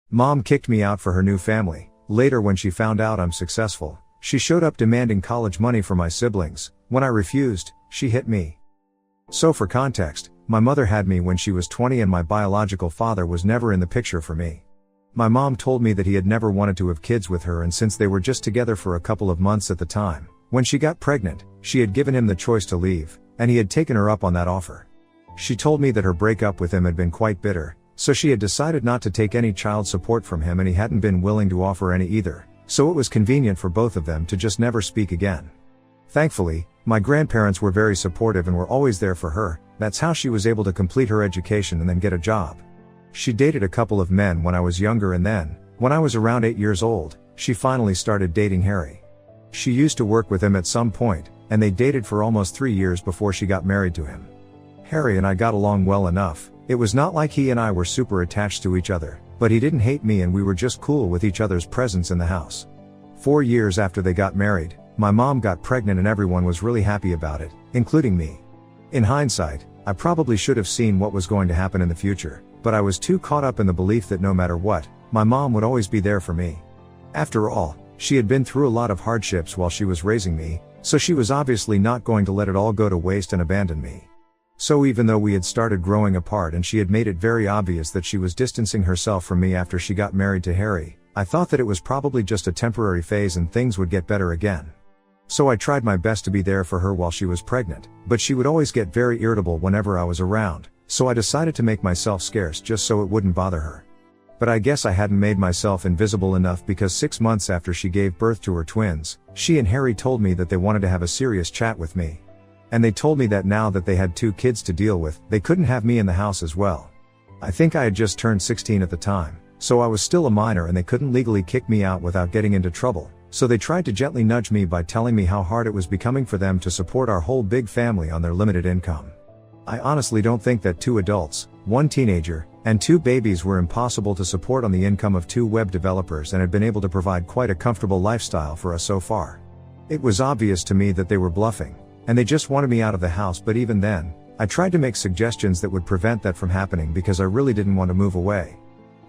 Mom kicked me out for her new family. Later, when she found out I'm successful, she showed up demanding college money for my siblings. When I refused, she hit me. So for context, my mother had me when she was 20 and my biological father was never in the picture for me. My mom told me that he had never wanted to have kids with her, and since they were just together for a couple of months at the time, when she got pregnant, she had given him the choice to leave, and he had taken her up on that offer. She told me that her breakup with him had been quite bitter, so she had decided not to take any child support from him, and he hadn't been willing to offer any either, so it was convenient for both of them to just never speak again. Thankfully, my grandparents were very supportive and were always there for her. That's how she was able to complete her education and then get a job. She dated a couple of men when I was younger, and then, when I was around 8 years old, she finally started dating Harry. She used to work with him at some point, and they dated for almost 3 years before she got married to him. Harry and I got along well enough. It was not like he and I were super attached to each other, but he didn't hate me and we were just cool with each other's presence in the house. 4 years after they got married, my mom got pregnant and everyone was really happy about it, including me. In hindsight, I probably should have seen what was going to happen in the future, but I was too caught up in the belief that no matter what, my mom would always be there for me. After all, she had been through a lot of hardships while she was raising me, so she was obviously not going to let it all go to waste and abandon me. So even though we had started growing apart and she had made it very obvious that she was distancing herself from me after she got married to Harry, I thought that it was probably just a temporary phase and things would get better again. So I tried my best to be there for her while she was pregnant, but she would always get very irritable whenever I was around, so I decided to make myself scarce just so it wouldn't bother her. But I guess I hadn't made myself invisible enough, because 6 months after she gave birth to her twins, she and Harry told me that they wanted to have a serious chat with me. And they told me that now that they had 2 kids to deal with, they couldn't have me in the house as well. I think I had just turned 16 at the time, so I was still a minor and they couldn't legally kick me out without getting into trouble, so they tried to gently nudge me by telling me how hard it was becoming for them to support our whole big family on their limited income. I honestly don't think that 2 adults, 1 teenager, and 2 babies were impossible to support on the income of 2 web developers and had been able to provide quite a comfortable lifestyle for us so far. It was obvious to me that they were bluffing, and they just wanted me out of the house, but even then, I tried to make suggestions that would prevent that from happening because I really didn't want to move away.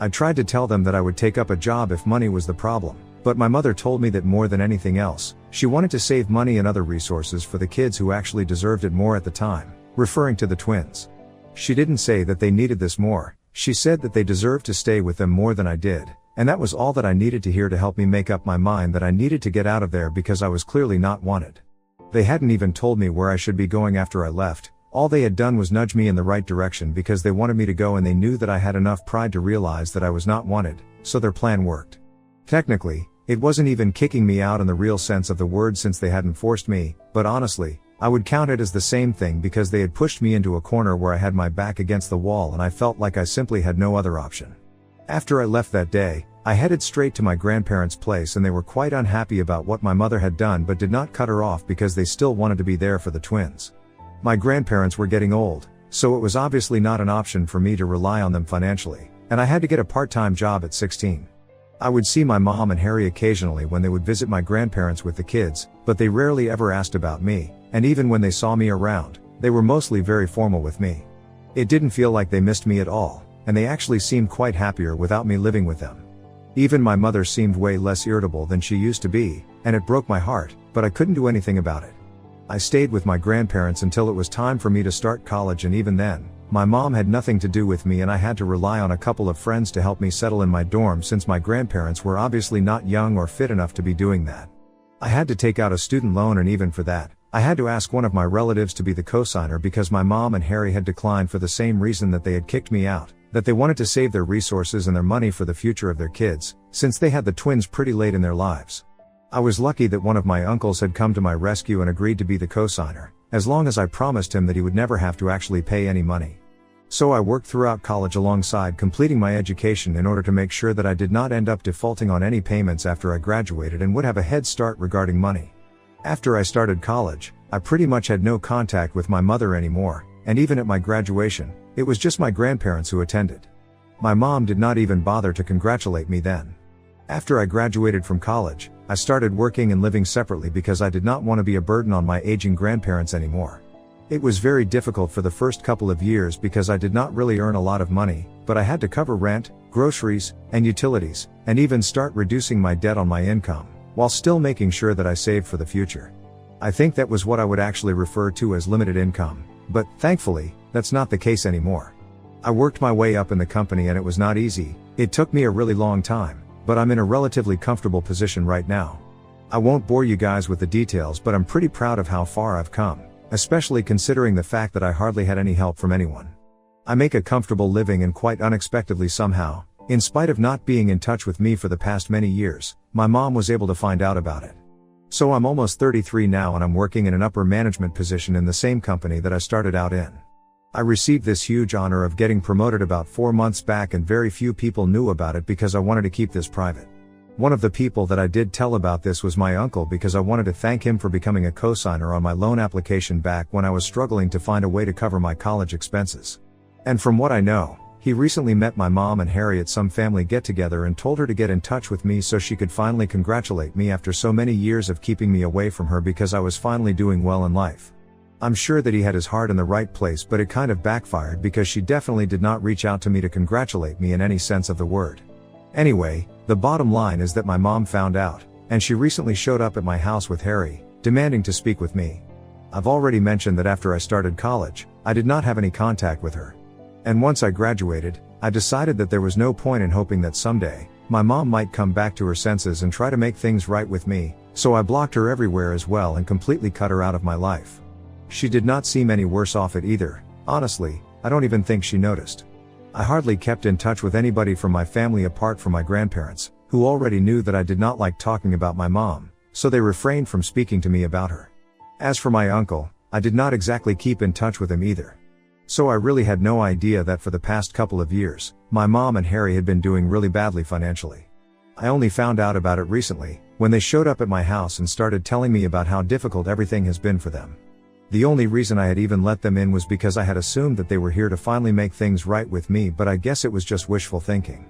I tried to tell them that I would take up a job if money was the problem, but my mother told me that more than anything else, she wanted to save money and other resources for the kids who actually deserved it more at the time, referring to the twins. She didn't say that they needed this more, she said that they deserved to stay with them more than I did, and that was all that I needed to hear to help me make up my mind that I needed to get out of there because I was clearly not wanted. They hadn't even told me where I should be going after I left. All they had done was nudge me in the right direction because they wanted me to go, and they knew that I had enough pride to realize that I was not wanted, so their plan worked. Technically, it wasn't even kicking me out in the real sense of the word since they hadn't forced me, but honestly, I would count it as the same thing because they had pushed me into a corner where I had my back against the wall and I felt like I simply had no other option. After I left that day, I headed straight to my grandparents' place, and they were quite unhappy about what my mother had done but did not cut her off because they still wanted to be there for the twins. My grandparents were getting old, so it was obviously not an option for me to rely on them financially, and I had to get a part-time job at 16. I would see my mom and Harry occasionally when they would visit my grandparents with the kids, but they rarely ever asked about me, and even when they saw me around, they were mostly very formal with me. It didn't feel like they missed me at all, and they actually seemed quite happier without me living with them. Even my mother seemed way less irritable than she used to be, and it broke my heart, but I couldn't do anything about it. I stayed with my grandparents until it was time for me to start college, and even then, my mom had nothing to do with me and I had to rely on a couple of friends to help me settle in my dorm since my grandparents were obviously not young or fit enough to be doing that. I had to take out a student loan, and even for that, I had to ask one of my relatives to be the cosigner because my mom and Harry had declined for the same reason that they had kicked me out, that they wanted to save their resources and their money for the future of their kids, since they had the twins pretty late in their lives. I was lucky that one of my uncles had come to my rescue and agreed to be the cosigner, as long as I promised him that he would never have to actually pay any money. So I worked throughout college alongside completing my education in order to make sure that I did not end up defaulting on any payments after I graduated and would have a head start regarding money. After I started college, I pretty much had no contact with my mother anymore, and even at my graduation, it was just my grandparents who attended. My mom did not even bother to congratulate me then. After I graduated from college, I started working and living separately because I did not want to be a burden on my aging grandparents anymore. It was very difficult for the first couple of years because I did not really earn a lot of money, but I had to cover rent, groceries, and utilities, and even start reducing my debt on my income, while still making sure that I saved for the future. I think that was what I would actually refer to as limited income, but, thankfully, that's not the case anymore. I worked my way up in the company and it was not easy, it took me a really long time, but I'm in a relatively comfortable position right now. I won't bore you guys with the details, but I'm pretty proud of how far I've come, especially considering the fact that I hardly had any help from anyone. I make a comfortable living, and quite unexpectedly somehow, in spite of not being in touch with me for the past many years, my mom was able to find out about it. So I'm almost 33 now and I'm working in an upper management position in the same company that I started out in. I received this huge honor of getting promoted about 4 months back, and very few people knew about it because I wanted to keep this private. One of the people that I did tell about this was my uncle, because I wanted to thank him for becoming a co-signer on my loan application back when I was struggling to find a way to cover my college expenses. And from what I know, he recently met my mom and Harry at some family get-together and told her to get in touch with me so she could finally congratulate me after so many years of keeping me away from her, because I was finally doing well in life. I'm sure that he had his heart in the right place, but it kind of backfired because she definitely did not reach out to me to congratulate me in any sense of the word. Anyway, the bottom line is that my mom found out, and she recently showed up at my house with Harry, demanding to speak with me. I've already mentioned that after I started college, I did not have any contact with her. And once I graduated, I decided that there was no point in hoping that someday, my mom might come back to her senses and try to make things right with me, so I blocked her everywhere as well and completely cut her out of my life. She did not seem any worse off it either. Honestly, I don't even think she noticed. I hardly kept in touch with anybody from my family apart from my grandparents, who already knew that I did not like talking about my mom, so they refrained from speaking to me about her. As for my uncle, I did not exactly keep in touch with him either. So I really had no idea that for the past couple of years, my mom and Harry had been doing really badly financially. I only found out about it recently, when they showed up at my house and started telling me about how difficult everything has been for them. The only reason I had even let them in was because I had assumed that they were here to finally make things right with me, but I guess it was just wishful thinking.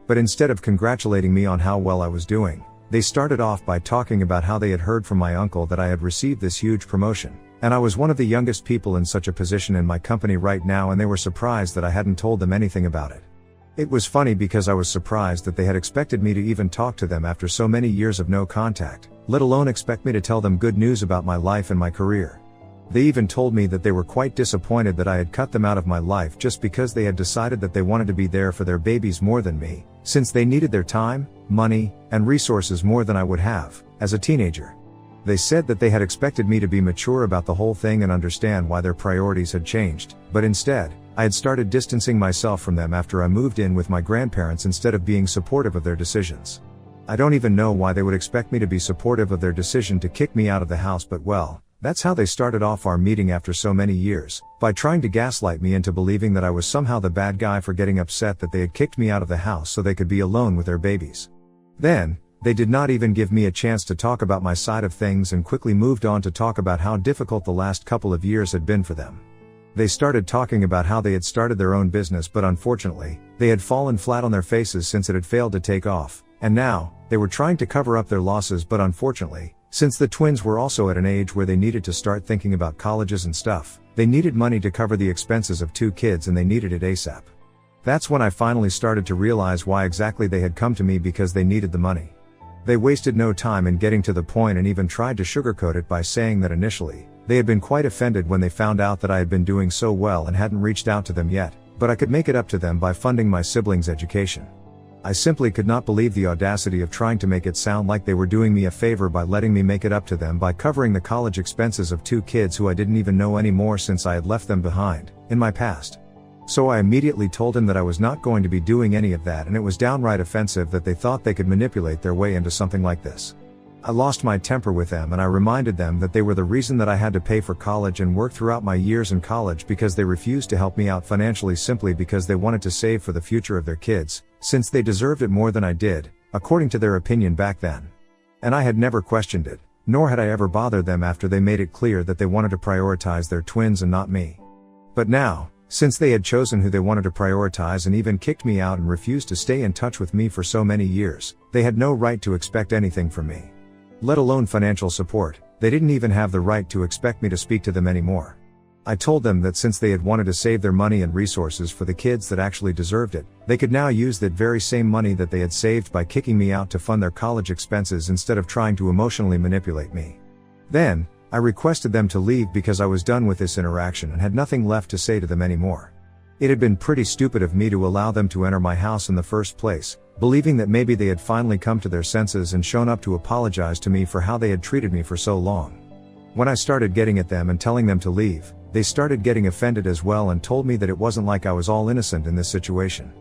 But instead of congratulating me on how well I was doing, they started off by talking about how they had heard from my uncle that I had received this huge promotion, and I was one of the youngest people in such a position in my company right now, and they were surprised that I hadn't told them anything about it. It was funny because I was surprised that they had expected me to even talk to them after so many years of no contact, let alone expect me to tell them good news about my life and my career. They even told me that they were quite disappointed that I had cut them out of my life just because they had decided that they wanted to be there for their babies more than me, since they needed their time, money, and resources more than I would have, as a teenager. They said that they had expected me to be mature about the whole thing and understand why their priorities had changed, but instead, I had started distancing myself from them after I moved in with my grandparents instead of being supportive of their decisions. I don't even know why they would expect me to be supportive of their decision to kick me out of the house, but well, that's how they started off our meeting after so many years, by trying to gaslight me into believing that I was somehow the bad guy for getting upset that they had kicked me out of the house so they could be alone with their babies. Then, they did not even give me a chance to talk about my side of things and quickly moved on to talk about how difficult the last couple of years had been for them. They started talking about how they had started their own business, but unfortunately, they had fallen flat on their faces since it had failed to take off, and now, they were trying to cover up their losses, but unfortunately, since the twins were also at an age where they needed to start thinking about colleges and stuff, they needed money to cover the expenses of 2 kids and they needed it ASAP. That's when I finally started to realize why exactly they had come to me, because they needed the money. They wasted no time in getting to the point and even tried to sugarcoat it by saying that initially, they had been quite offended when they found out that I had been doing so well and hadn't reached out to them yet, but I could make it up to them by funding my siblings' education. I simply could not believe the audacity of trying to make it sound like they were doing me a favor by letting me make it up to them by covering the college expenses of 2 kids who I didn't even know anymore since I had left them behind, in my past. So I immediately told him that I was not going to be doing any of that, and it was downright offensive that they thought they could manipulate their way into something like this. I lost my temper with them and I reminded them that they were the reason that I had to pay for college and work throughout my years in college, because they refused to help me out financially simply because they wanted to save for the future of their kids, since they deserved it more than I did, according to their opinion back then. And I had never questioned it, nor had I ever bothered them after they made it clear that they wanted to prioritize their twins and not me. But now, since they had chosen who they wanted to prioritize and even kicked me out and refused to stay in touch with me for so many years, they had no right to expect anything from me. Let alone financial support. They didn't even have the right to expect me to speak to them anymore. I told them that since they had wanted to save their money and resources for the kids that actually deserved it, they could now use that very same money that they had saved by kicking me out to fund their college expenses instead of trying to emotionally manipulate me. Then, I requested them to leave because I was done with this interaction and had nothing left to say to them anymore. It had been pretty stupid of me to allow them to enter my house in the first place, believing that maybe they had finally come to their senses and shown up to apologize to me for how they had treated me for so long. When I started getting at them and telling them to leave, they started getting offended as well and told me that it wasn't like I was all innocent in this situation.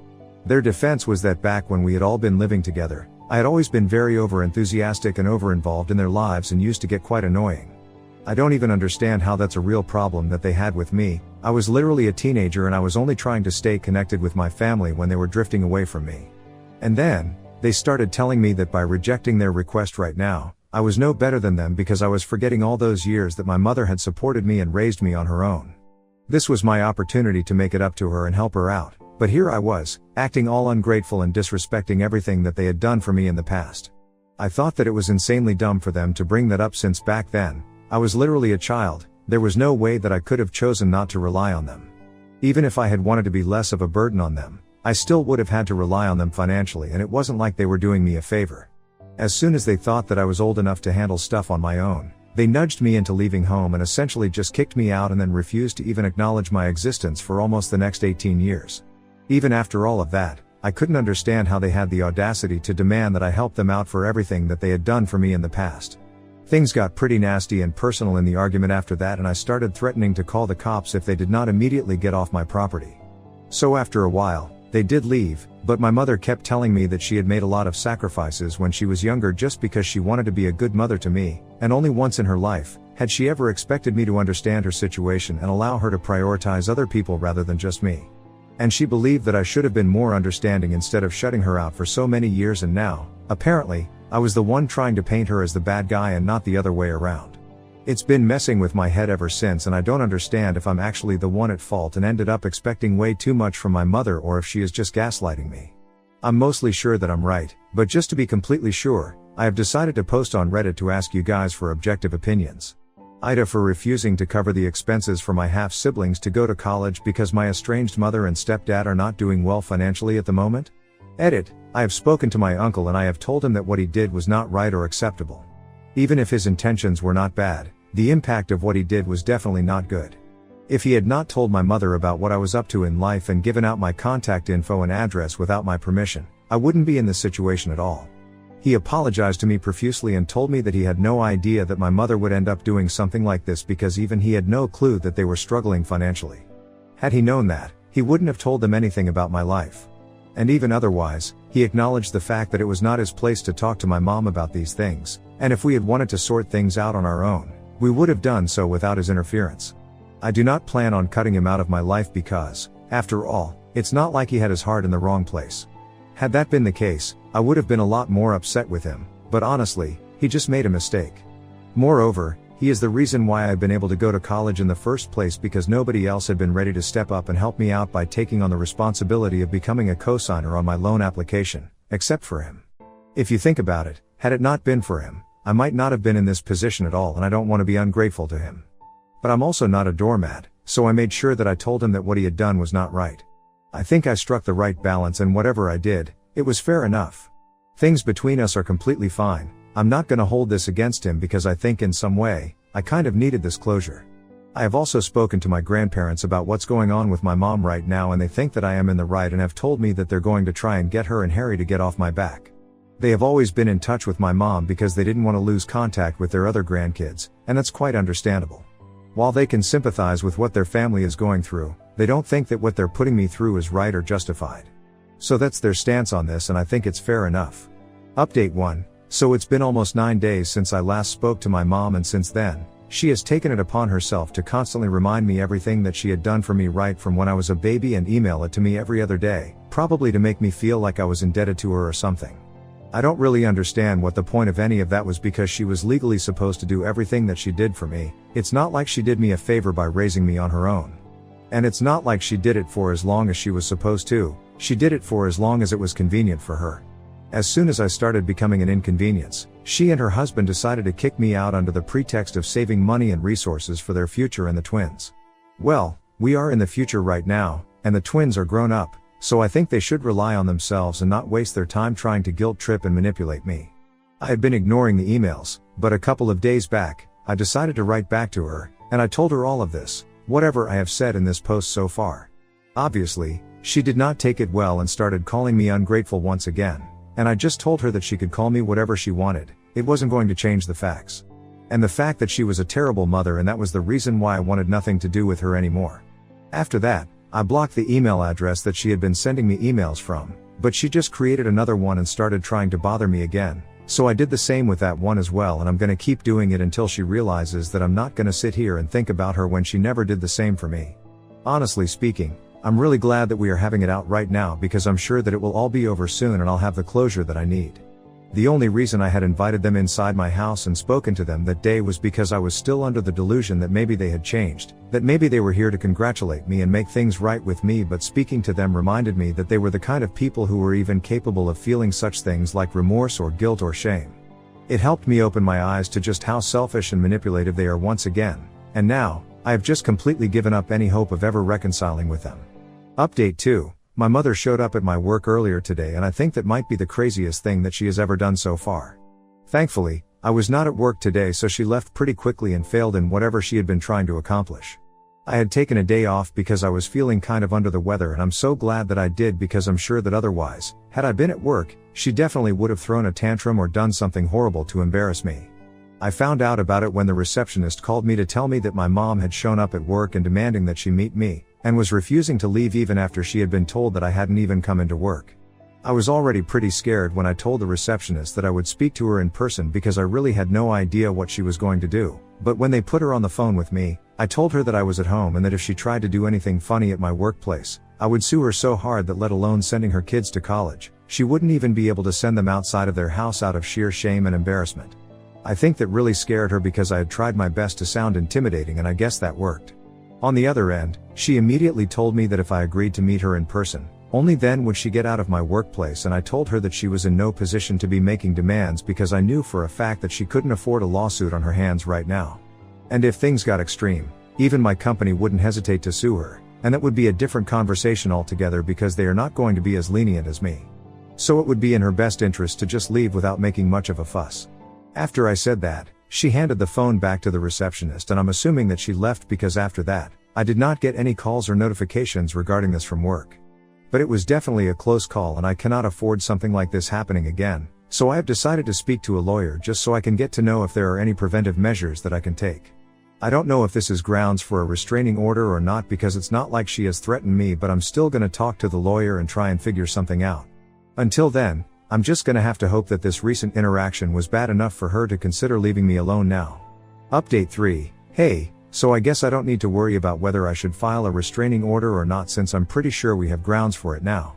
Their defense was that back when we had all been living together, I had always been very over-enthusiastic and over-involved in their lives and used to get quite annoying. I don't even understand how that's a real problem that they had with me. I was literally a teenager and I was only trying to stay connected with my family when they were drifting away from me. And then, they started telling me that by rejecting their request right now, I was no better than them because I was forgetting all those years that my mother had supported me and raised me on her own. This was my opportunity to make it up to her and help her out, but here I was, acting all ungrateful and disrespecting everything that they had done for me in the past. I thought that it was insanely dumb for them to bring that up since back then, I was literally a child. There was no way that I could have chosen not to rely on them. Even if I had wanted to be less of a burden on them, I still would have had to rely on them financially, and it wasn't like they were doing me a favor. As soon as they thought that I was old enough to handle stuff on my own, they nudged me into leaving home and essentially just kicked me out and then refused to even acknowledge my existence for almost the next 18 years. Even after all of that, I couldn't understand how they had the audacity to demand that I help them out for everything that they had done for me in the past. Things got pretty nasty and personal in the argument after that, and I started threatening to call the cops if they did not immediately get off my property. So after a while, they did leave, but my mother kept telling me that she had made a lot of sacrifices when she was younger just because she wanted to be a good mother to me, and only once in her life had she ever expected me to understand her situation and allow her to prioritize other people rather than just me. And she believed that I should have been more understanding instead of shutting her out for so many years, and now, apparently, I was the one trying to paint her as the bad guy and not the other way around. It's been messing with my head ever since, and I don't understand if I'm actually the one at fault and ended up expecting way too much from my mother, or if she is just gaslighting me. I'm mostly sure that I'm right, but just to be completely sure, I have decided to post on Reddit to ask you guys for objective opinions. AITA for refusing to cover the expenses for my half-siblings to go to college because my estranged mother and stepdad are not doing well financially at the moment? Edit, I have spoken to my uncle and I have told him that what he did was not right or acceptable. Even if his intentions were not bad, the impact of what he did was definitely not good. If he had not told my mother about what I was up to in life and given out my contact info and address without my permission, I wouldn't be in this situation at all. He apologized to me profusely and told me that he had no idea that my mother would end up doing something like this because even he had no clue that they were struggling financially. Had he known that, he wouldn't have told them anything about my life. And even otherwise, he acknowledged the fact that it was not his place to talk to my mom about these things, and if we had wanted to sort things out on our own, we would have done so without his interference. I do not plan on cutting him out of my life because, after all, it's not like he had his heart in the wrong place. Had that been the case, I would have been a lot more upset with him, but honestly, he just made a mistake. Moreover, he is the reason why I've been able to go to college in the first place, because nobody else had been ready to step up and help me out by taking on the responsibility of becoming a cosigner on my loan application, except for him. If you think about it, had it not been for him, I might not have been in this position at all, and I don't want to be ungrateful to him. But I'm also not a doormat, so I made sure that I told him that what he had done was not right. I think I struck the right balance, and whatever I did, it was fair enough. Things between us are completely fine. I'm not gonna hold this against him because I think in some way, I kind of needed this closure. I have also spoken to my grandparents about what's going on with my mom right now, and they think that I am in the right and have told me that they're going to try and get her and Harry to get off my back. They have always been in touch with my mom because they didn't want to lose contact with their other grandkids, and that's quite understandable. While they can sympathize with what their family is going through, they don't think that what they're putting me through is right or justified. So that's their stance on this, and I think it's fair enough. Update 1. So it's been almost 9 days since I last spoke to my mom, and since then, she has taken it upon herself to constantly remind me everything that she had done for me right from when I was a baby and email it to me every other day, probably to make me feel like I was indebted to her or something. I don't really understand what the point of any of that was, because she was legally supposed to do everything that she did for me. It's not like she did me a favor by raising me on her own. And it's not like she did it for as long as she was supposed to. She did it for as long as it was convenient for her. As soon as I started becoming an inconvenience, she and her husband decided to kick me out under the pretext of saving money and resources for their future and the twins. Well, we are in the future right now, and the twins are grown up, so I think they should rely on themselves and not waste their time trying to guilt trip and manipulate me. I had been ignoring the emails, but a couple of days back, I decided to write back to her, and I told her all of this, whatever I have said in this post so far. Obviously, she did not take it well and started calling me ungrateful once again, and I just told her that she could call me whatever she wanted, it wasn't going to change the facts. And the fact that she was a terrible mother, and that was the reason why I wanted nothing to do with her anymore. After that, I blocked the email address that she had been sending me emails from, but she just created another one and started trying to bother me again, so I did the same with that one as well, and I'm gonna keep doing it until she realizes that I'm not gonna sit here and think about her when she never did the same for me. Honestly speaking, I'm really glad that we are having it out right now, because I'm sure that it will all be over soon and I'll have the closure that I need. The only reason I had invited them inside my house and spoken to them that day was because I was still under the delusion that maybe they had changed, that maybe they were here to congratulate me and make things right with me, but speaking to them reminded me that they were the kind of people who were even capable of feeling such things like remorse or guilt or shame. It helped me open my eyes to just how selfish and manipulative they are once again, and now, I have just completely given up any hope of ever reconciling with them. Update 2. My mother showed up at my work earlier today, and I think that might be the craziest thing that she has ever done so far. Thankfully, I was not at work today, so she left pretty quickly and failed in whatever she had been trying to accomplish. I had taken a day off because I was feeling kind of under the weather, and I'm so glad that I did, because I'm sure that otherwise, had I been at work, she definitely would have thrown a tantrum or done something horrible to embarrass me. I found out about it when the receptionist called me to tell me that my mom had shown up at work and demanding that she meet me, and was refusing to leave even after she had been told that I hadn't even come into work. I was already pretty scared when I told the receptionist that I would speak to her in person, because I really had no idea what she was going to do, but when they put her on the phone with me, I told her that I was at home and that if she tried to do anything funny at my workplace, I would sue her so hard that, let alone sending her kids to college, she wouldn't even be able to send them outside of their house out of sheer shame and embarrassment. I think that really scared her, because I had tried my best to sound intimidating, and I guess that worked. On the other end, she immediately told me that if I agreed to meet her in person, only then would she get out of my workplace, and I told her that she was in no position to be making demands, because I knew for a fact that she couldn't afford a lawsuit on her hands right now. And if things got extreme, even my company wouldn't hesitate to sue her, and that would be a different conversation altogether, because they are not going to be as lenient as me. So it would be in her best interest to just leave without making much of a fuss. After I said that, she handed the phone back to the receptionist, and I'm assuming that she left, because after that, I did not get any calls or notifications regarding this from work. But it was definitely a close call, and I cannot afford something like this happening again, so I have decided to speak to a lawyer just so I can get to know if there are any preventive measures that I can take. I don't know if this is grounds for a restraining order or not, because it's not like she has threatened me, but I'm still gonna talk to the lawyer and try and figure something out. Until then, I'm just gonna have to hope that this recent interaction was bad enough for her to consider leaving me alone now. Update 3. Hey, so I guess I don't need to worry about whether I should file a restraining order or not, since I'm pretty sure we have grounds for it now.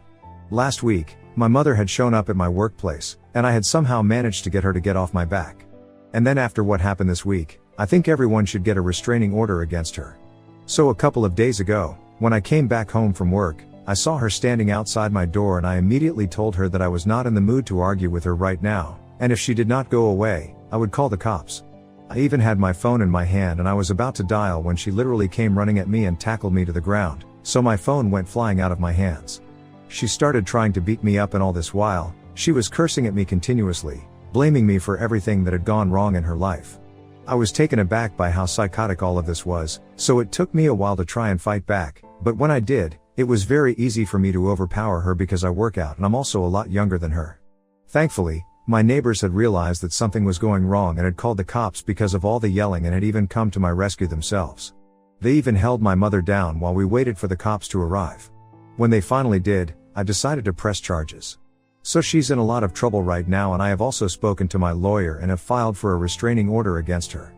Last week, my mother had shown up at my workplace, and I had somehow managed to get her to get off my back. And then after what happened this week, I think everyone should get a restraining order against her. So a couple of days ago, when I came back home from work, I saw her standing outside my door, and I immediately told her that I was not in the mood to argue with her right now, and if she did not go away, I would call the cops. I even had my phone in my hand, and I was about to dial when she literally came running at me and tackled me to the ground, so my phone went flying out of my hands. She started trying to beat me up, and all this while, she was cursing at me continuously, blaming me for everything that had gone wrong in her life. I was taken aback by how psychotic all of this was, so it took me a while to try and fight back, but when I did, it was very easy for me to overpower her, because I work out and I'm also a lot younger than her. Thankfully, my neighbors had realized that something was going wrong and had called the cops because of all the yelling, and had even come to my rescue themselves. They even held my mother down while we waited for the cops to arrive. When they finally did, I decided to press charges. So she's in a lot of trouble right now, and I have also spoken to my lawyer and have filed for a restraining order against her.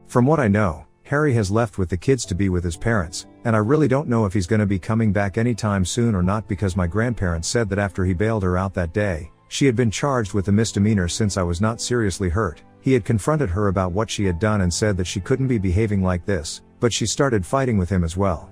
From what I know, Harry has left with the kids to be with his parents, and I really don't know if he's going to be coming back anytime soon or not, because my grandparents said that after he bailed her out that day, she had been charged with a misdemeanor since I was not seriously hurt. He had confronted her about what she had done and said that she couldn't be behaving like this, but she started fighting with him as well.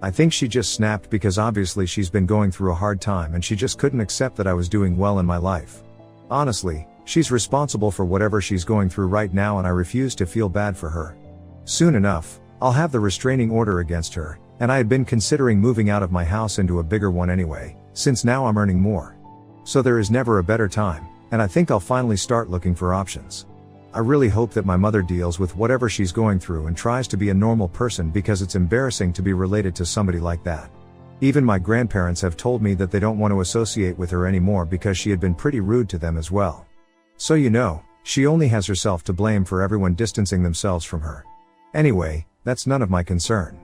I think she just snapped, because obviously she's been going through a hard time and she just couldn't accept that I was doing well in my life. Honestly, she's responsible for whatever she's going through right now, and I refuse to feel bad for her. Soon enough, I'll have the restraining order against her, and I had been considering moving out of my house into a bigger one anyway, since now I'm earning more. So there is never a better time, and I think I'll finally start looking for options. I really hope that my mother deals with whatever she's going through and tries to be a normal person, because it's embarrassing to be related to somebody like that. Even my grandparents have told me that they don't want to associate with her anymore because she had been pretty rude to them as well. So she only has herself to blame for everyone distancing themselves from her. Anyway, that's none of my concern.